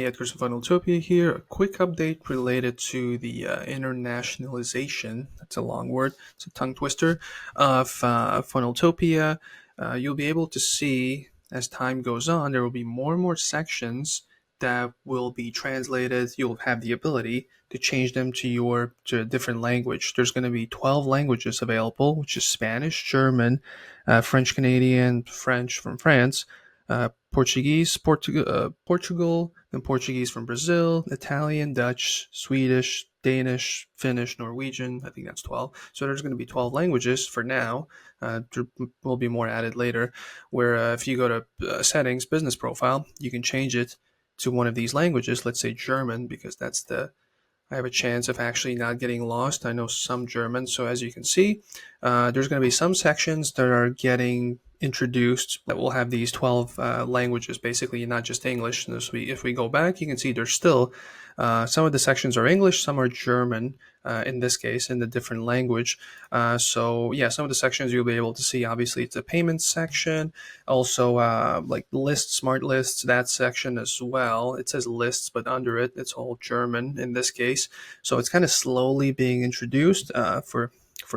Hey, Edgar from FunnelTopia here. A quick update related to the internationalization, that's a long word, it's a tongue twister, of FunnelTopia. You'll be able to see, as time goes on, there will be more and more sections that will be translated. You'll have the ability to change them to a different language. There's going to be 12 languages available, which is Spanish, German, French Canadian, French from France, Portuguese, Portugal, then Portuguese from Brazil, Italian, Dutch, Swedish, Danish, Finnish, Norwegian. I think that's 12. So there's going to be 12 languages for now. There will be more added later, where if you go to settings, business profile, you can change it to one of these languages, let's say German, because I have a chance of actually not getting lost. I know some German, so as you can see, there's going to be some sections that are getting introduced that will have these 12 languages, basically, not just English. And if we go back, you can see there's still some of the sections are English, some are German, in this case, in the different language. So yeah, some of the sections you'll be able to see, obviously, it's a payments section, also like lists, smart lists, that section as well. It says lists, but under it, it's all German in this case. So it's kind of slowly being introduced for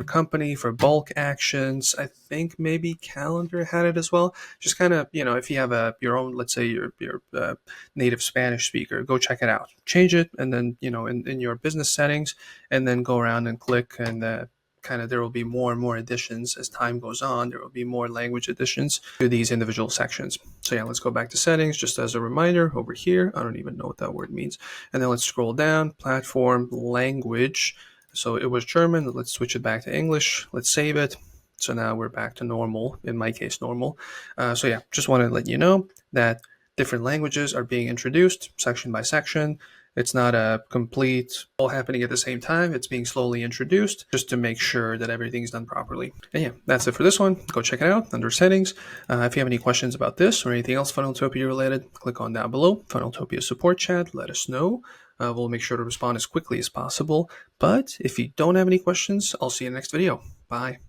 company, for bulk actions. I think maybe calendar had it as well. Just kind of, if you have your own, let's say your native Spanish speaker, go check it out, change it, and then, in your business settings, and then go around and click, and there will be more and more additions as time goes on. There will be more language additions to these individual sections. So yeah, let's go back to settings just as a reminder over here. I don't even know what that word means. And then let's scroll down, platform, language. So it was German. Let's switch it back to English. Let's save it. So now we're back to normal, in my case, normal. So yeah, just want to let you know that different languages are being introduced section by section. It's not a complete all happening at the same time. It's being slowly introduced just to make sure that everything's done properly. And yeah, that's it for this one. Go check it out under settings. If you have any questions about this or anything else FunnelTopia related, click on down below. FunnelTopia support chat, let us know. We'll make sure to respond as quickly as possible. But if you don't have any questions, I'll see you in the next video. Bye.